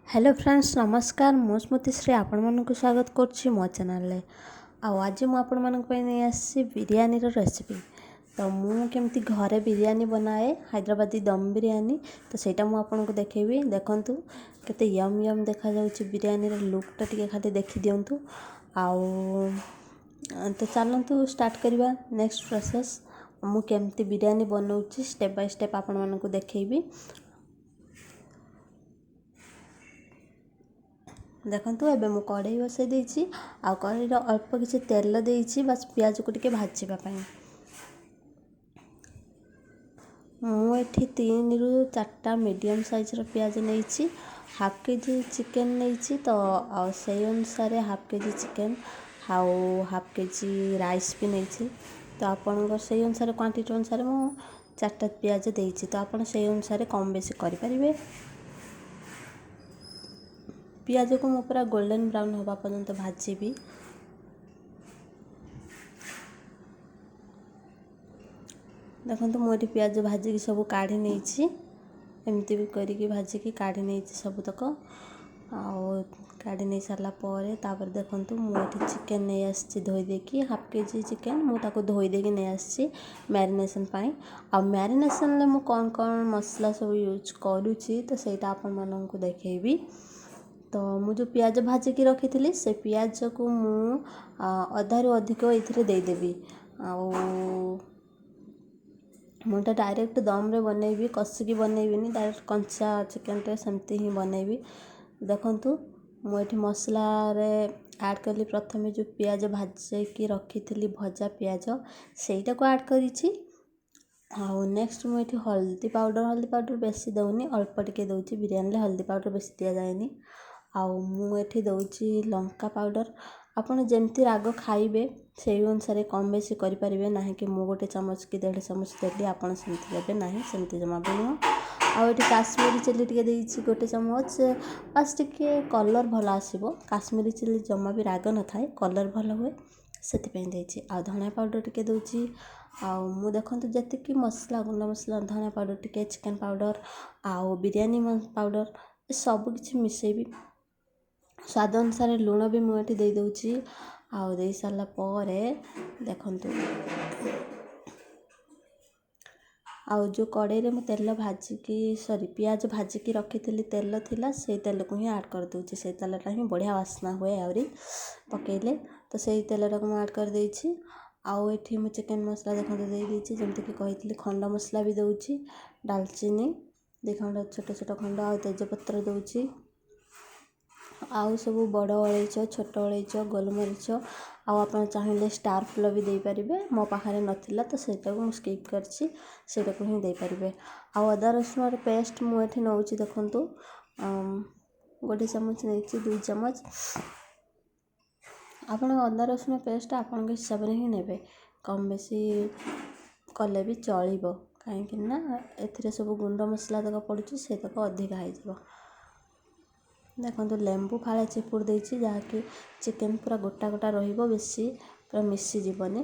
Hello friends नमस्कार मु स्मृतिश्री आपण मानक स्वागत करुच्ची मो चैनल आज मुझे नहीं आसी बिरयानी रेसिपी। तो मुझे घरे बिरयानी बनाए हैदराबादी दम बिरयानी। तो सेटा मुझे देखेबी देखंतु केते यम यम देखा जाउची बिरयानी रे लुकटा टिके खाली देखि दियंतु। आउ तो चलतु स्टार्ट करवा नेक्स्ट प्रोसेस मु केमती बिरयानी बनाऊची स्टेप बाय स्टेप आपण मानक देखेबी। देखंतु एबे मु कढ़ई बसई देछि आ कढ़ई रो अल्प किछि तेल देछि बस प्याज को टिके भाजिबा पई। मु एठी 3 रु 4टा मीडियम साइज रो प्याज नेछि। हाफ केजी चिकन नेछि तो सेई अनुसार हाफ केजी चिकन आउ हाफ केजी राइस भी नेछि। तो आपन सेई अनुसार क्वांटिटी अनुसार मु 4टा प्याज देछि। तो आपन सेई अनुसार कम बेसी करि परिबे। पियाज को मु पूरा गोल्डन ब्राउन होगा पर्यंत भाजीबी। देखो मुझे पियाज भाजिकी सब काढ़ी नहीं एमती भी करके भाजिकी काढ़ी नहीं सबतक आउ काढ़ी नहीं सारा पर देखो मुझे चिकेन नहीं आसी धोई देकी हाफ केजी चिकेन मुझे धोई देकी नहीं आसी मैरिनेशन पाई। आ मैरिनेशन मु कौन कौन मसला सब यूज करुँची तो सहीटा आपण मानक देखेबी। तो मु जो प्याज भाजिकी रखी थी से प्याज को मु अधा रु अधिक ये देदेवी। मुझे डायरेक्ट दम रे बनैबी कसिकी बनैबिनी डायरेक्ट कंचा चिकन टे सेमती ही बनैबी। देखंतु मुझे मसला रे ऐड कली प्रथमे जो प्याज भाजिकी रखी थी भजा प्याज सेटा को ऐड करिछि। आउ नेक्स्ट मुझे हल्दी पाउडर बेसी दउनी अल्प टिके दउची बिरयानी हल्दी पाउडर बेसी दिया जाएनी। आउ मुझे दउची लंका पाउडर आपन जेमती राग खाइबे से अनुसार कम बेसी करि परिबे नाही कि मु गोटे चमच कि 1.5 चमच देली आपन सेमती देबे नाही सेमती जमा भी नुह। आउ एठी काश्मीरी चिली टिके देइछि गोटे चमच बस टिके कलर भला आसीबो। काश्मीरी चिली जमा भी राग न थाए कलर भला हुए सेति पई देइछि। आ धनिया पाउडर टिके दउछि। आउ मु देखंतु जति कि मसला गुंड मसला धनिया पाउडर टिके चिकन पाउडर आउ बिरयानी पाउडर सब किछि मिसेबी। स्वाद अनुसार लुण भी मुझे दे दूची। आउ दे सारा परे देखंतु आउ जो कड़े रे मु तेल भाजिकी प्याज भाजिकी रखी थी तेल थिला से तेल को ही ऐड कर दूची। से तेलटा ही बढ़िया वासना हुए आउरी पकेले तो से तेलटा को ऐड कर देछि। आउ एठी मु चिकन मसला देखंतु दे देछि जेमति कि कहितली खंड मसला भी दउची दालचीनी देखंतु छोट छोट खंड आउ तेजपत्र दउची। आउ सब बड़ अलैच छोट अलैच गोलमरीच आउ आप चाहिए स्टार फुल भी दे पारिबे। मो पाखरे नथिला तो सेटा को स्किप करछि सेटा को ही दे पारिबे। आउ अदा रसुन पेस्ट मु एठी नउची देखंतु गोटे चमच नेछि 2 चमच आपण अदा रसुन पेस्ट आपण के हिसाब रे ही नेबे कम बेसी कले भी चलिबो काहे कि ना एथिरे सब गुंड मसला तक पडुची से तक अधिक आइ जबो। देखो लेंबू फाड़े चिपुड़ देछि जहाँकि चिकेन पूरा गोटा गोटा रहिबो बेसी पूरा मिसी जीवनी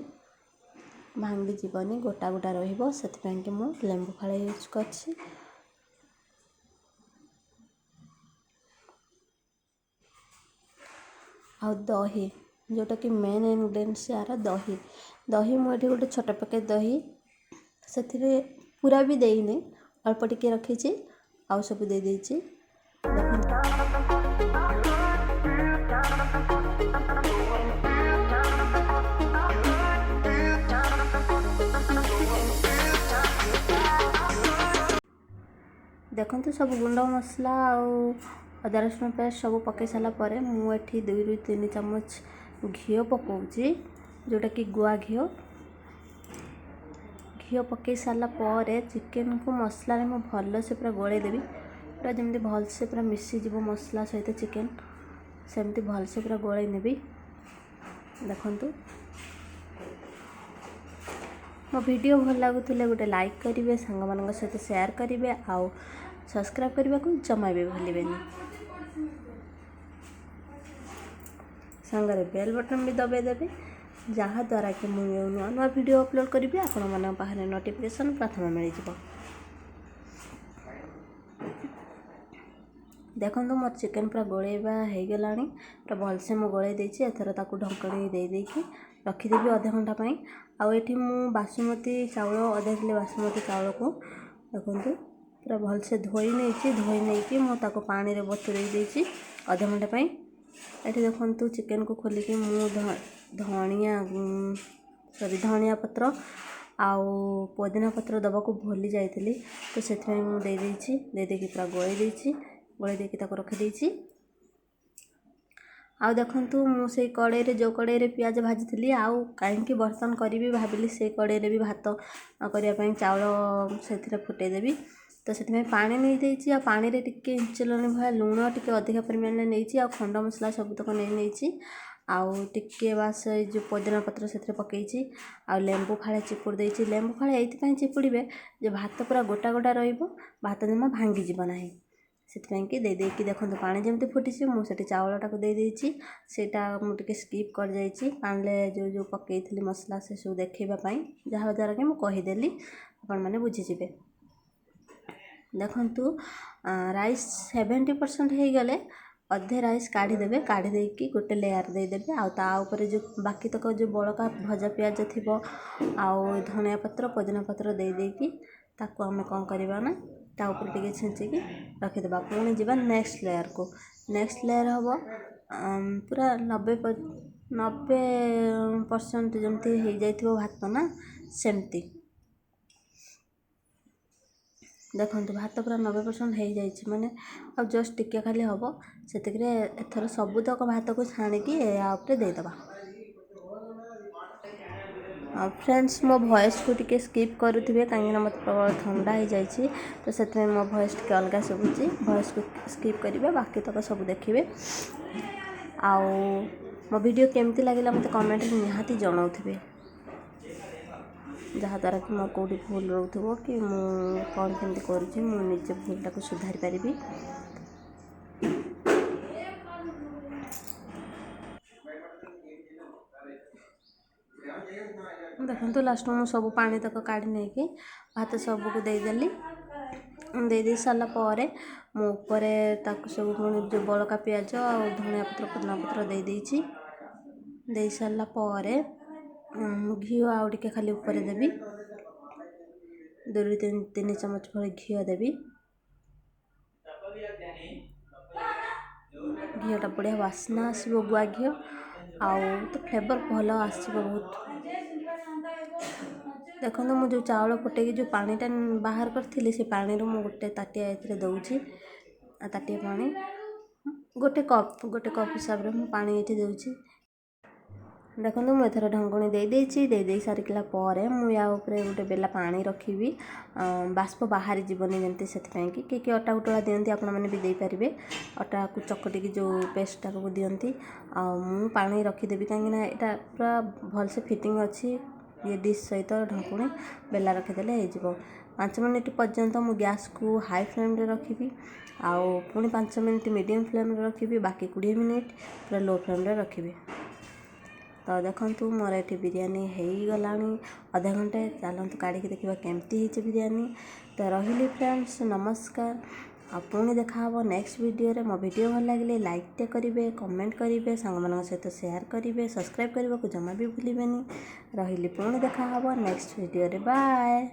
भांगी जीवनी गोटा गोटा रहिबो सेति कि मु लेंबू फाड़े यूज करछि। आ दही जोटा कि मेन इंग्रेडिएंट्स यार दही दही मुझे गोटे छोट पैकेट दही से पूरा भी देनी अल्प टिके रखी आउ सब दे देछि। देखो सब गुंड मसला आउ अदा रसुन पेस्ट सब पकई सारा पर मुझे 2 रु 3 चमच घी पकाउची जोटा कि गुआ घी पकई सारा पर चिकेन को मसला रे मु भल से पूरा गोले देबी पूरा जमी भल से पूरा मिसी जीव मसला सहित चिकेन सेमती भल से पूरा गोले नेबी। देखंतु मो वीडियो भल लगुले गोटे लाइक करेंगे सांग मान सहित शेयर करेंगे आउ सब्सक्राइब करने को जमा भी भूलें। सांगरे बेल बटन भी दबाई देवे जहाँद्वारा कि मुझे नुआ नुआ वीडियो अपलोड करी आपण मान पाखे नोटिफिकेशन प्रथम मिल जाव। देखो मोर चिकेन पूरा गोलेबा हो गलानी पूरा भलसे मु गोले देछि। एथर ताकू ढंकणी दे देकी रखिदेवी अधा घंटा पाई। आउ एठी मु बासमती चाउल अधा किलो बासमती चाउल को देखो पूरा भलसे धोई नहीं कि मु ताकू पानी रे बतुरेई देछि अधा घंटा पाई। एठी देखो चिकेन को खोलिकी मु धनिया पत्र आउ पुदीना पत्र दबाको भूली जाइली तो से मुझे देदेकी पूरा गोले देकी रखी देछि। आउ देखु मुझे कड़े जो कड़े पियाज भाजी आउ कहीं बर्तन करी भाविली से कड़े भी भात करने चाउल से फुटेदेवी तो से पानी नहीं देछि। आ पानी रे टिके इंचलनी भाया लुण टिके अधिक परिमाण नहीं आ खंड मसला सबतक नहीं आउ टिके बास जो पुदीना पत्र से पकई आ लेंबू फाड़े चिपुड़ देछि। लेंबू फाड़े ये चिपुड़े जो भात पूरा गोटा गोटा भात जमा भांगी जीव ना से देदेकी देखो पानी जमी फुटी मुझे चाउलटा को देदेछि। सेटा मुझे स्किप कर जाइए पानी जो जो पकई मसला से सब देखापी जहाँद्वारा कि मुझे कहीदेली आपण मैंने बुझीजे। देखु राइस 70% हो गले अधे राइस काढ़ीदेवे काढ़ी देकी गोटे लेयर देदेवे आउे जो बाकी तक जो बड़का भजा पियाज थी आउ धनिया पत्र पुदीना पत्र देदेकी ताकू आम कौन करवा ना ता ऊपर टिके छेचिकी रखीदेवा। पुणी जावा नेक्स्ट लेयर को। नेक्स्ट लेयर हम पूरा 90% जमती हो जाइथिबो भात ना सेमती देखो भात पूरा 90% हो जाइए माने अब जस्ट टिके खाली हम से एथर सबुतक भात को छाणिकी यापे देदेबा। फ्रेंड्स मो वॉइस को टिके स्किप करुवे कहीं मत प्रबल ठंडा हो जाइए तो से मो वॉइस टिके अलग शुभुची वॉइस को स्किप करेंगे बाकी तक सब देखिए। आउ मो वीडियो केमती लगे मत कमेंट निहाती जनाऊे जहाँद्वारा कि मोर कौटी भूल रोथो कि कौन केमती करुँचे मुझे भूलटा को सुधारी पारि। देखो लास्ट में सब पानी तक काढ़ी नहीं कि भात सबको देदेली दे सारापर मुझे सब जो बड़का पियाज और धनिया पत्र पुदीना पत्र दे सारापर घी आउ टिके खाली ऊपर देवी 2-3 चमच भर घी देवी। घीटा बढ़िया बास्ना आसो गुआ घी आउ तो फ्लेवर भल आसो बहुत। देखो मुझे चाउल फुटे जो पानीटा बाहर करी से पानी रू गोटे ताटिया ये दूसरी ताटिया पानी गोटे कप हिसाब से मुझे पानी ये दूसरी। देखो मुझे ढंकणी दे सारिकला मुझे गोटे बेला पानी रखी बाष्प बाहरी जीवनी जमती से कि अटा उटला दिखती आपण मैंने भी देपारे अटा को चकटिकी जो पेस्टा को दिखती मु पानी रखीदेवी कहीं यहाँ पूरा भलसे फिटिंग अच्छी ये डिश सहित ढंकुणी बेला रखीदे हो 5 मिनट पर्यंत मु गैस को हाई फ्लेम रे रखी आउ पुणी 5 मिनट मीडियम फ्लेम रे रखी बाकी 20 मिनट पूरा लो फ्लेम रे रखी। तो देखो मोर ये बिरयानी हो गलानी अधा घंटे चलते काढ़ी देखा केमती हो बिरयानी। तो रही फ्रेंड्स नमस्कार आ पुणी देखा नेक्स्ट वीडियो रे। मो वीडियो भल लगे लाइक करेंगे कमेंट करेंगे सांग मान सहित शेयर करेंगे सब्सक्राइब करने को जमा भी भूलें। रही पुणी देखा नेक्स्ट वीडियो रे बाय।